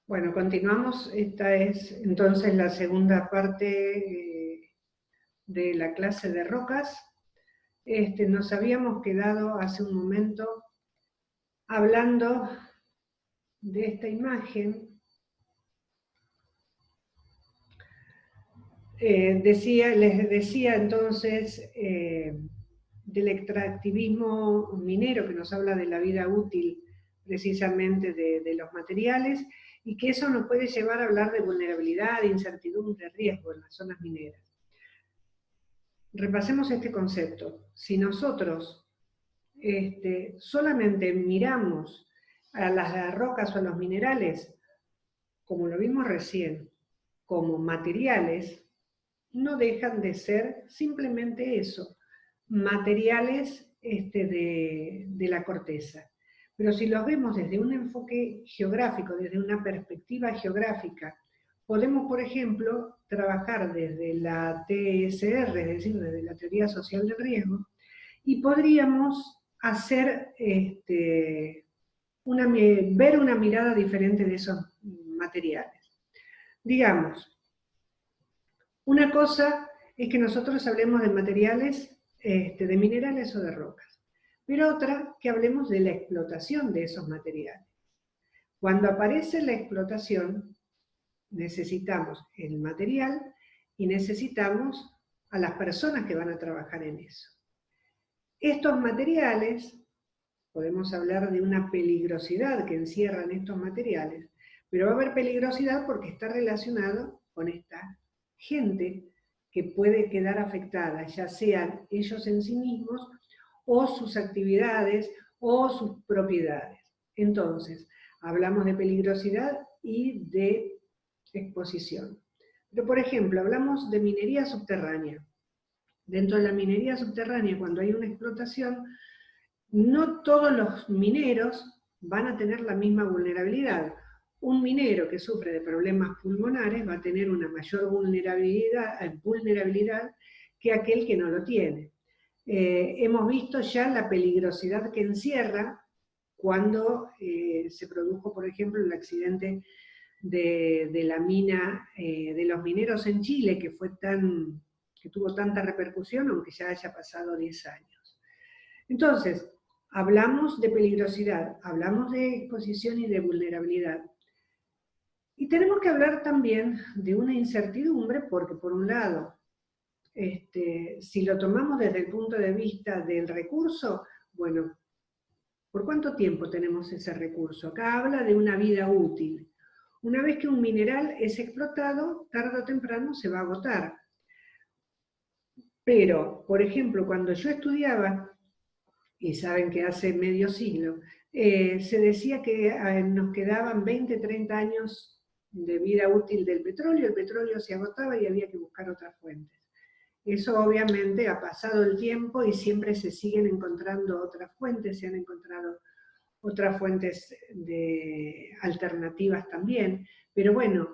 Bueno, continuamos. Esta es entonces la segunda parte de la clase de rocas. Nos habíamos quedado hace un momento hablando de esta imagen. Les decía entonces del extractivismo minero, que nos habla de la vida útil precisamente de los materiales, y que eso nos puede llevar a hablar de vulnerabilidad, incertidumbre, riesgo en las zonas mineras. Repasemos este concepto. Si nosotros solamente miramos a las rocas o a los minerales, como lo vimos recién, como materiales, no dejan de ser simplemente eso, materiales de la corteza. Pero si los vemos desde un enfoque geográfico, desde una perspectiva geográfica, podemos, por ejemplo, trabajar desde la TSR, es decir, desde la teoría social del riesgo, y podríamos hacer ver una mirada diferente de esos materiales. Digamos, una cosa es que nosotros hablemos de materiales, de minerales o de rocas, pero otra que hablemos de la explotación de esos materiales. Cuando aparece la explotación, necesitamos el material y necesitamos a las personas que van a trabajar en eso. Estos materiales, podemos hablar de una peligrosidad que encierran estos materiales, pero va a haber peligrosidad porque está relacionado con esta gente que puede quedar afectada, ya sean ellos en sí mismos, o sus actividades, o sus propiedades. Entonces, hablamos de peligrosidad y de exposición. Pero, por ejemplo, hablamos de minería subterránea. Dentro de la minería subterránea, cuando hay una explotación, no todos los mineros van a tener la misma vulnerabilidad. Un minero que sufre de problemas pulmonares va a tener una mayor vulnerabilidad que aquel que no lo tiene. Hemos visto ya la peligrosidad que encierra cuando se produjo, por ejemplo, el accidente de la mina de los mineros en Chile, que tuvo tanta repercusión, aunque ya haya pasado 10 años. Entonces, hablamos de peligrosidad, hablamos de exposición y de vulnerabilidad. Y tenemos que hablar también de una incertidumbre, porque por un lado, si lo tomamos desde el punto de vista del recurso, bueno, ¿por cuánto tiempo tenemos ese recurso? Acá habla de una vida útil. Una vez que un mineral es explotado, tarde o temprano se va a agotar. Pero, por ejemplo, cuando yo estudiaba, y saben que hace medio siglo, se decía que nos quedaban 20, 30 años de vida útil del petróleo, el petróleo se agotaba y había que buscar otras fuentes. Eso obviamente ha pasado el tiempo y siempre se siguen encontrando otras fuentes, se han encontrado otras fuentes alternativas también, pero bueno,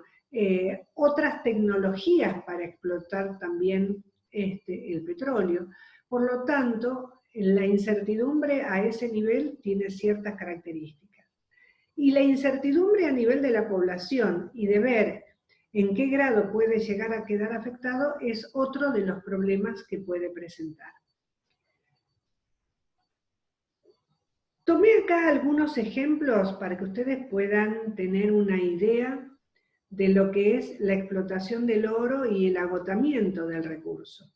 otras tecnologías para explotar también el petróleo. Por lo tanto, la incertidumbre a ese nivel tiene ciertas características. Y la incertidumbre a nivel de la población y de ver en qué grado puede llegar a quedar afectado es otro de los problemas que puede presentar. Tomé acá algunos ejemplos para que ustedes puedan tener una idea de lo que es la explotación del oro y el agotamiento del recurso.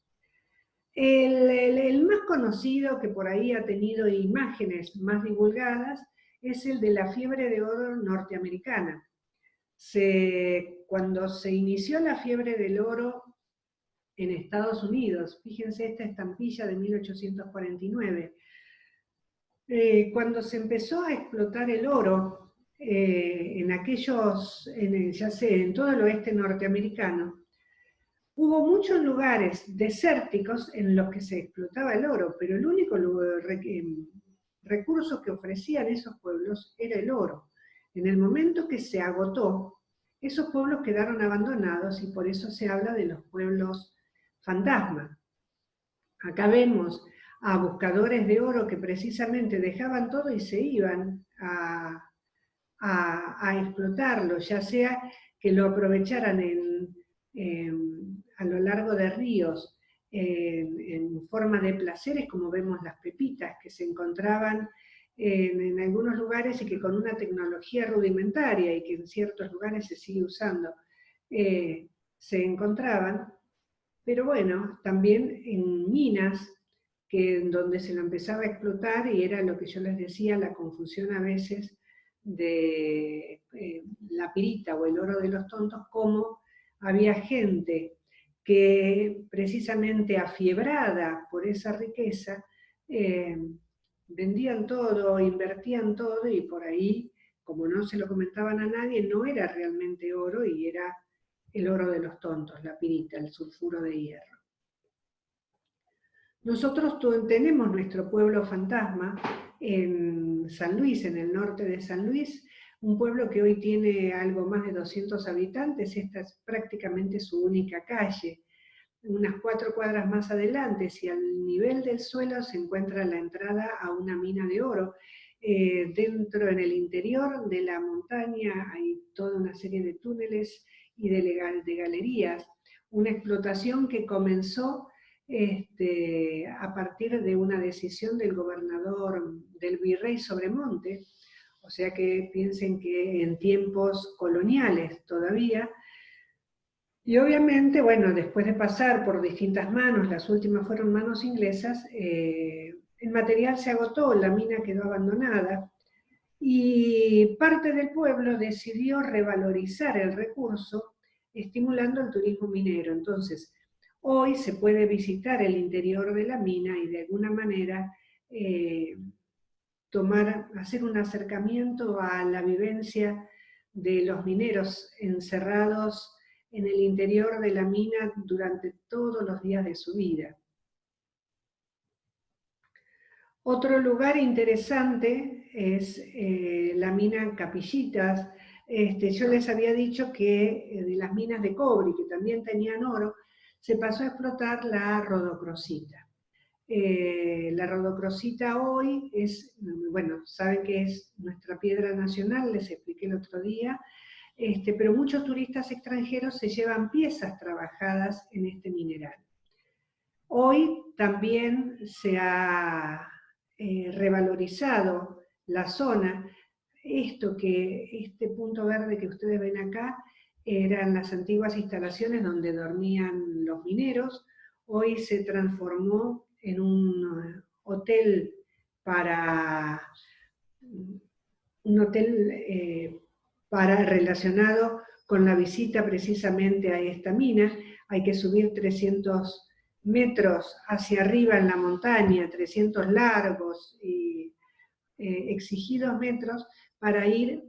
El más conocido, que por ahí ha tenido imágenes más divulgadas, es el de la fiebre de oro norteamericana. Cuando se inició la fiebre del oro en Estados Unidos, fíjense esta estampilla de 1849, cuando se empezó a explotar el oro ya sé, en todo el oeste norteamericano, hubo muchos lugares desérticos en los que se explotaba el oro, pero el único recurso que ofrecían esos pueblos era el oro. En el momento que se agotó, esos pueblos quedaron abandonados y por eso se habla de los pueblos fantasma. Acá vemos a buscadores de oro que precisamente dejaban todo y se iban a a explotarlo, ya sea que lo aprovecharan a lo largo de ríos, en forma de placeres, como vemos las pepitas que se encontraban en algunos lugares y que con una tecnología rudimentaria y que en ciertos lugares se sigue usando, se encontraban, pero bueno, también en minas, donde se lo empezaba a explotar, y era lo que yo les decía, la confusión a veces de la pirita o el oro de los tontos, como había gente que precisamente afiebrada por esa riqueza, vendían todo, invertían todo, y por ahí, como no se lo comentaban a nadie, no era realmente oro, y era el oro de los tontos, la pirita, el sulfuro de hierro. Nosotros tenemos nuestro pueblo fantasma en San Luis, en el norte de San Luis, un pueblo que hoy tiene algo más de 200 habitantes. Esta es prácticamente su única calle. Unas 4 cuadras más adelante, si al nivel del suelo, se encuentra la entrada a una mina de oro. Dentro, en el interior de la montaña, hay toda una serie de túneles y de galerías. Una explotación que comenzó a partir de una decisión del gobernador, del virrey Sobremonte, o sea que piensen que en tiempos coloniales todavía. Y obviamente, bueno, después de pasar por distintas manos, las últimas fueron manos inglesas, el material se agotó, la mina quedó abandonada, y parte del pueblo decidió revalorizar el recurso, estimulando el turismo minero. Entonces, hoy se puede visitar el interior de la mina y de alguna manera hacer un acercamiento a la vivencia de los mineros encerrados en el interior de la mina durante todos los días de su vida. Otro lugar interesante es la mina Capillitas. Yo les había dicho que de las minas de cobre, que también tenían oro, se pasó a explotar la rodocrosita. La rodocrosita hoy es, bueno, saben que es nuestra piedra nacional, les expliqué el otro día, pero muchos turistas extranjeros se llevan piezas trabajadas en este mineral. Hoy también se ha revalorizado la zona. Este punto verde que ustedes ven acá eran las antiguas instalaciones donde dormían los mineros. Hoy se transformó en un hotel relacionado con la visita precisamente a esta mina. Hay que subir 300 metros hacia arriba en la montaña, 300 largos y exigidos metros, para ir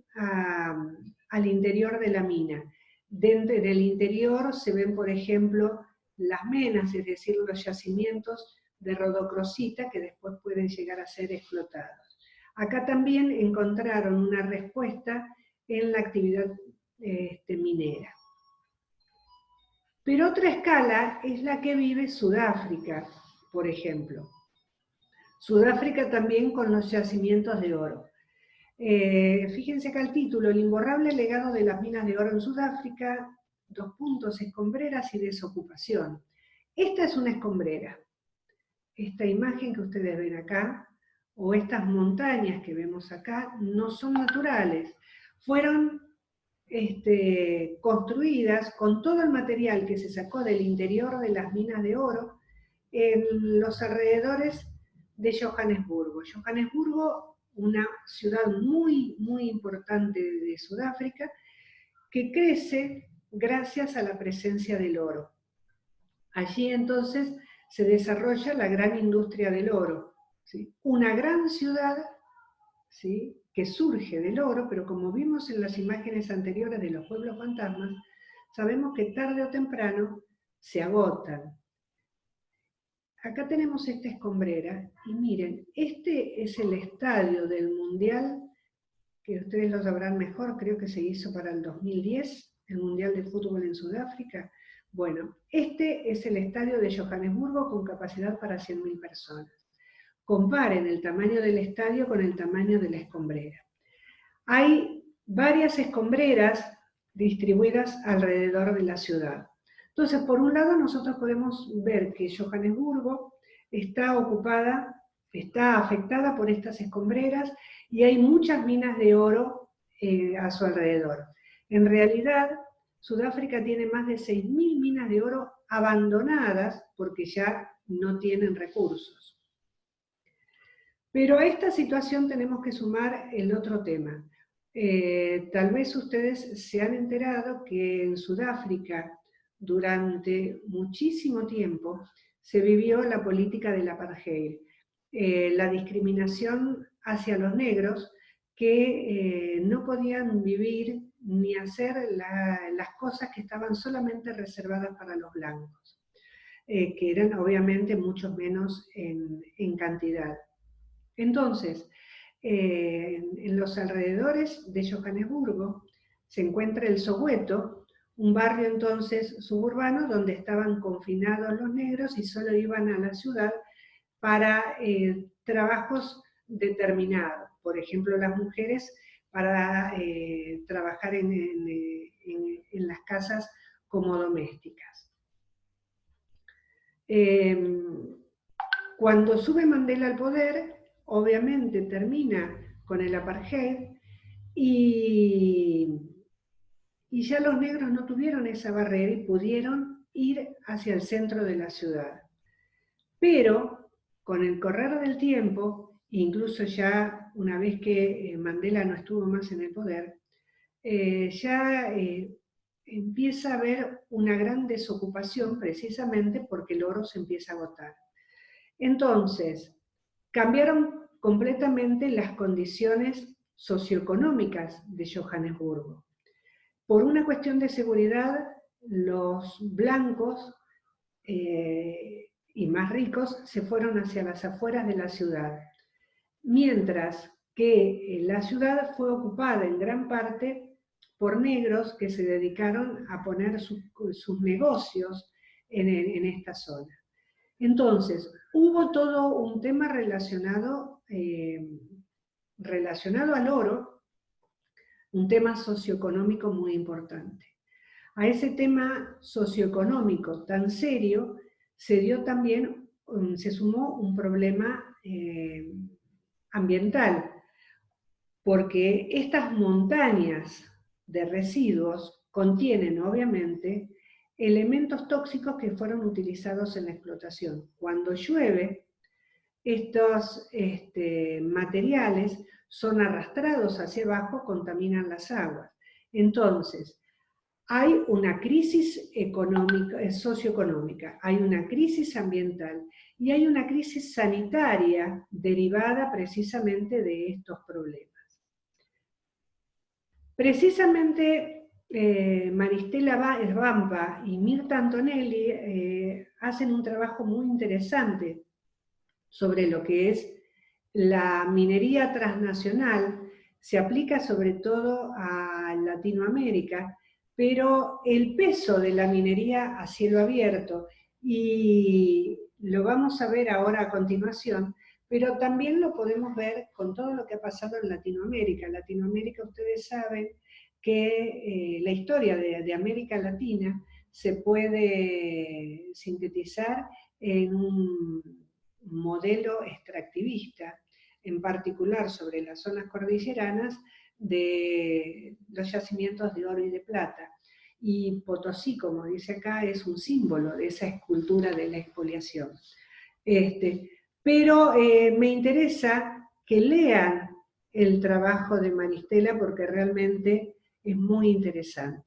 al interior de la mina. Dentro del interior se ven, por ejemplo, las menas, es decir, los yacimientos de rodocrosita que después pueden llegar a ser explotados. Acá también encontraron una respuesta en la actividad minera. Pero otra escala es la que vive Sudáfrica, por ejemplo. Sudáfrica también con los yacimientos de oro. Fíjense acá el título: el imborrable legado de las minas de oro en Sudáfrica, escombreras y desocupación. Esta es una escombrera. Esta imagen que ustedes ven acá, o estas montañas que vemos acá, no son naturales. Fueron construidas con todo el material que se sacó del interior de las minas de oro en los alrededores de Johannesburgo. Johannesburgo, una ciudad muy, muy importante de Sudáfrica, que crece gracias a la presencia del oro. Allí entonces se desarrolla la gran industria del oro, ¿sí? Una gran ciudad, ¿sí?, que surge del oro, pero como vimos en las imágenes anteriores de los pueblos fantasmas, sabemos que tarde o temprano se agotan. Acá tenemos esta escombrera, y miren, este es el estadio del Mundial, que ustedes lo sabrán mejor, creo que se hizo para el 2010, el Mundial de Fútbol en Sudáfrica. Bueno, este es el estadio de Johannesburgo con capacidad para 100.000 personas. Comparen el tamaño del estadio con el tamaño de la escombrera. Hay varias escombreras distribuidas alrededor de la ciudad. Entonces, por un lado, nosotros podemos ver que Johannesburgo está afectada por estas escombreras y hay muchas minas de oro a su alrededor. En realidad, Sudáfrica tiene más de 6.000 minas de oro abandonadas porque ya no tienen recursos. Pero a esta situación tenemos que sumar el otro tema. Tal vez ustedes se han enterado que en Sudáfrica durante muchísimo tiempo se vivió la política del apartheid, la discriminación hacia los negros que no podían vivir ni hacer las cosas que estaban solamente reservadas para los blancos, que eran obviamente mucho menos en cantidad. Entonces, en los alrededores de Johannesburgo se encuentra el Soweto, un barrio entonces suburbano donde estaban confinados los negros y solo iban a la ciudad para trabajos determinados. Por ejemplo, las mujeres para trabajar en las casas como domésticas. Cuando sube Mandela al poder, obviamente termina con el apartheid y ya los negros no tuvieron esa barrera y pudieron ir hacia el centro de la ciudad. Pero con el correr del tiempo, incluso ya una vez que Mandela no estuvo más en el poder, empieza a haber una gran desocupación precisamente porque el oro se empieza a agotar. Entonces, cambiaron completamente las condiciones socioeconómicas de Johannesburgo. Por una cuestión de seguridad, los blancos y más ricos se fueron hacia las afueras de la ciudad, mientras que la ciudad fue ocupada en gran parte por negros que se dedicaron a poner sus negocios en esta zona. Entonces, hubo todo un tema relacionado al oro, un tema socioeconómico muy importante. A ese tema socioeconómico tan serio se sumó un problema ambiental, porque estas montañas de residuos contienen obviamente elementos tóxicos que fueron utilizados en la explotación. Cuando llueve, estos materiales son arrastrados hacia abajo, contaminan las aguas. Entonces, hay una crisis socioeconómica, hay una crisis ambiental y hay una crisis sanitaria derivada precisamente de estos problemas. Precisamente Maristela Svampa y Mirta Antonelli hacen un trabajo muy interesante sobre lo que es la minería transnacional, se aplica sobre todo a Latinoamérica, pero el peso de la minería a cielo abierto, y lo vamos a ver ahora a continuación, pero también lo podemos ver con todo lo que ha pasado en Latinoamérica. En Latinoamérica ustedes saben que la historia de América Latina se puede sintetizar en un modelo extractivista, en particular sobre las zonas cordilleranas de los yacimientos de oro y de plata. Y Potosí, como dice acá, es un símbolo de esa escultura de la expoliación. Pero me interesa que lean el trabajo de Maristela porque realmente es muy interesante.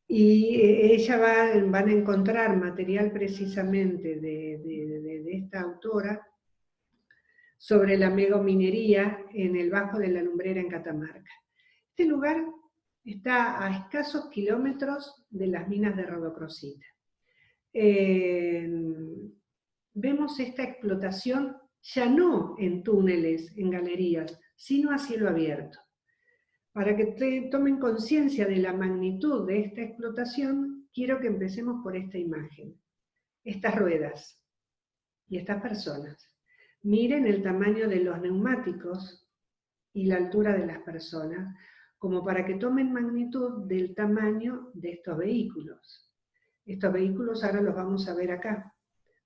Y van a encontrar material precisamente de esta autora sobre la megaminería en el Bajo de la Lumbrera en Catamarca. Este lugar está a escasos kilómetros de las minas de rodocrosita. Vemos esta explotación ya no en túneles, en galerías, sino a cielo abierto. Para que tomen conciencia de la magnitud de esta explotación, quiero que empecemos por esta imagen. Estas ruedas y estas personas. Miren el tamaño de los neumáticos y la altura de las personas, como para que tomen magnitud del tamaño de estos vehículos. Estos vehículos ahora los vamos a ver acá,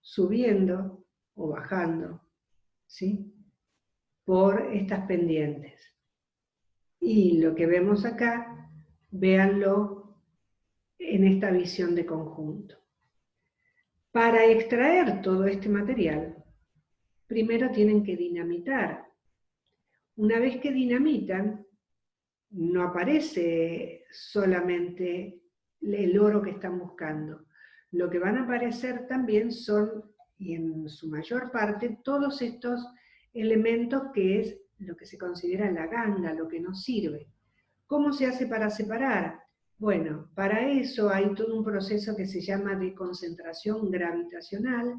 subiendo o bajando, ¿sí?, por estas pendientes. Y lo que vemos acá, véanlo en esta visión de conjunto. Para extraer todo este material, primero tienen que dinamitar. Una vez que dinamitan, no aparece solamente el oro que están buscando. Lo que van a aparecer también son, y en su mayor parte, todos estos elementos que es lo que se considera la ganga, lo que nos sirve. ¿Cómo se hace para separar? Bueno, para eso hay todo un proceso que se llama de concentración gravitacional,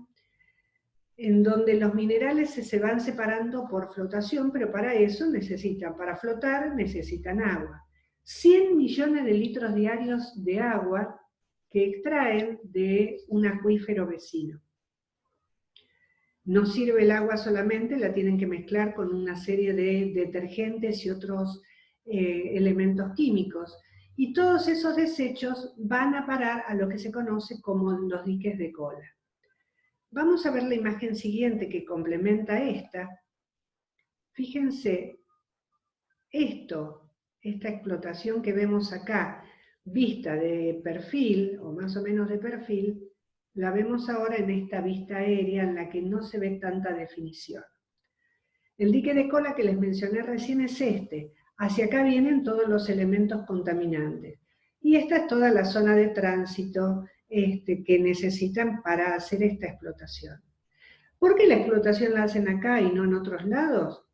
en donde los minerales se van separando por flotación, pero para eso para flotar necesitan agua. 100 millones de litros diarios de agua que extraen de un acuífero vecino. No sirve el agua solamente, la tienen que mezclar con una serie de detergentes y otros elementos químicos. Y todos esos desechos van a parar a lo que se conoce como los diques de cola. Vamos a ver la imagen siguiente que complementa esta. Fíjense, esta explotación que vemos acá, vista de perfil, o más o menos de perfil, la vemos ahora en esta vista aérea en la que no se ve tanta definición. El dique de cola que les mencioné recién es este. Hacia acá vienen todos los elementos contaminantes. Y esta es toda la zona de tránsito que necesitan para hacer esta explotación. ¿Por qué la explotación la hacen acá y no en otros lados?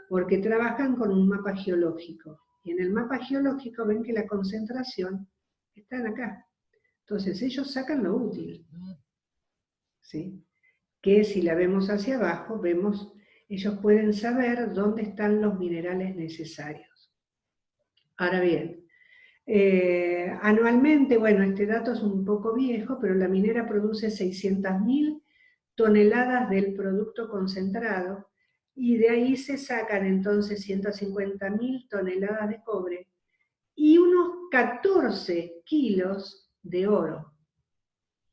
Porque trabajan con un mapa geológico. Y en el mapa geológico ven que la concentración está acá. Entonces ellos sacan lo útil, ¿sí?, que si la vemos hacia abajo, ellos pueden saber dónde están los minerales necesarios. Ahora bien, anualmente, bueno, este dato es un poco viejo, pero la minera produce 600.000 toneladas del producto concentrado, y de ahí se sacan entonces 150.000 toneladas de cobre y unos 14 kilos de oro.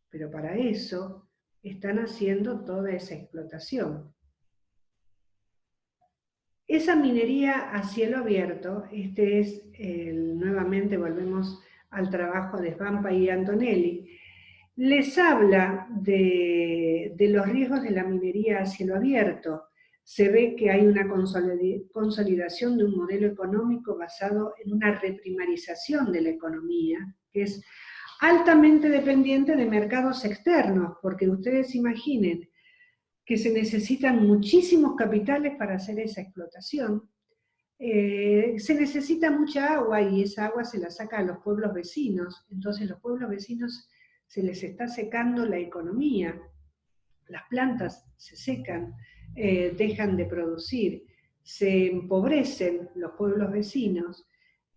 Pero para eso están haciendo toda esa explotación. Esa minería a cielo abierto, nuevamente volvemos al trabajo de Svampa y Antonelli, les habla de los riesgos de la minería a cielo abierto. Se ve que hay una consolidación de un modelo económico basado en una reprimarización de la economía, que es altamente dependiente de mercados externos, porque ustedes imaginen que se necesitan muchísimos capitales para hacer esa explotación. Se necesita mucha agua y esa agua se la saca a los pueblos vecinos, entonces los pueblos vecinos se les está secando la economía, las plantas se secan, dejan de producir, se empobrecen los pueblos vecinos,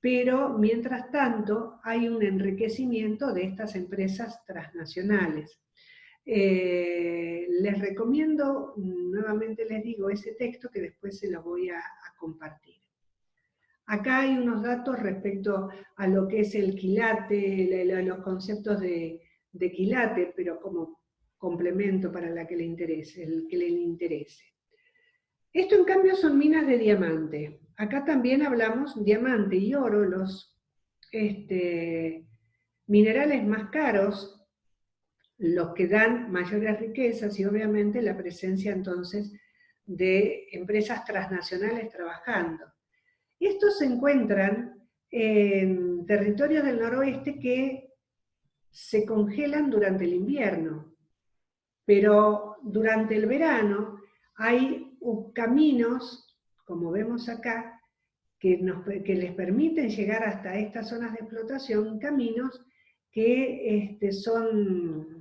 pero mientras tanto hay un enriquecimiento de estas empresas transnacionales. Les recomiendo, nuevamente les digo, ese texto que después se los voy a compartir. Acá hay unos datos respecto a lo que es el quilate, los conceptos de quilate, pero como complemento para el que le interese. Esto en cambio son minas de diamante. Acá también hablamos diamante y oro, los minerales más caros, los que dan mayores riquezas y obviamente la presencia entonces de empresas transnacionales trabajando. Estos se encuentran en territorios del noroeste que se congelan durante el invierno, pero durante el verano hay caminos, como vemos acá, que les permiten llegar hasta estas zonas de explotación, caminos que son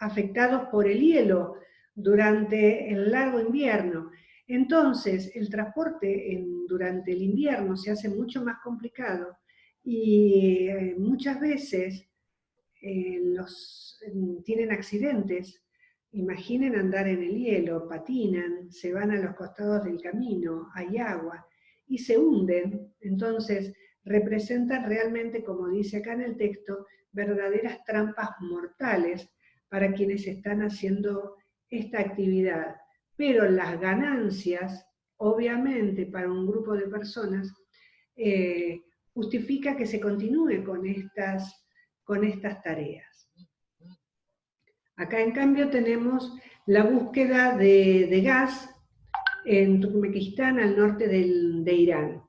afectados por el hielo durante el largo invierno. Entonces, el transporte durante el invierno se hace mucho más complicado y muchas veces tienen accidentes. Imaginen andar en el hielo, patinan, se van a los costados del camino, hay agua, y se hunden. Entonces, representan realmente, como dice acá en el texto, verdaderas trampas mortales para quienes están haciendo esta actividad. Pero las ganancias, obviamente, para un grupo de personas, justifica que se continúe con estas tareas. Acá, en cambio, tenemos la búsqueda de gas en Turkmenistán, al norte de Irán.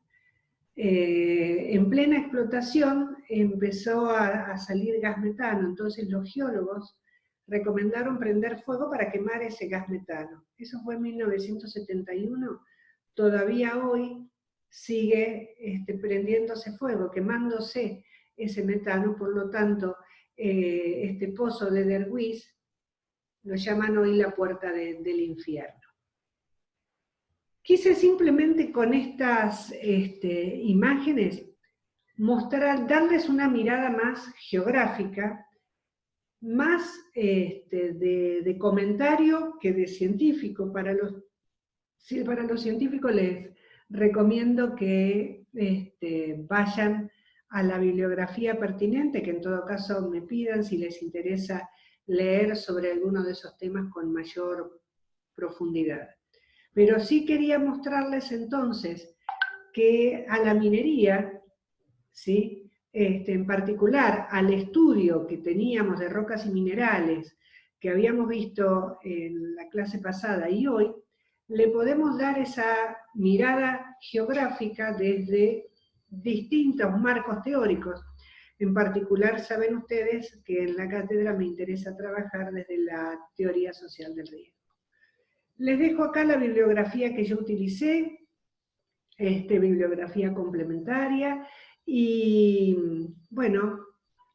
En plena explotación empezó a salir gas metano, entonces los geólogos recomendaron prender fuego para quemar ese gas metano. Eso fue en 1971, todavía hoy sigue prendiéndose fuego, quemándose ese metano, por lo tanto, este pozo de Derwish lo llaman hoy la puerta del infierno. Quise simplemente con estas imágenes mostrar, darles una mirada más geográfica, más de comentario que de científico. Para los científicos les recomiendo que vayan a la bibliografía pertinente, que en todo caso me pidan si les interesa leer sobre alguno de esos temas con mayor profundidad. Pero sí quería mostrarles entonces que a la minería, ¿sí? En particular al estudio que teníamos de rocas y minerales, que habíamos visto en la clase pasada y hoy, le podemos dar esa mirada geográfica desde distintos marcos teóricos. En particular, saben ustedes que en la cátedra me interesa trabajar desde la teoría social del riesgo. Les dejo acá la bibliografía que yo utilicé, bibliografía complementaria, y bueno,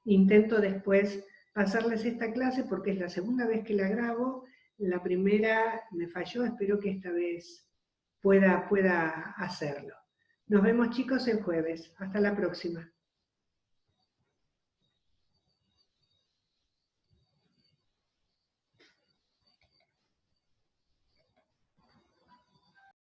intento después pasarles esta clase porque es la segunda vez que la grabo. La primera me falló, espero que esta vez pueda hacerlo. Nos vemos, chicos, el jueves. Hasta la próxima.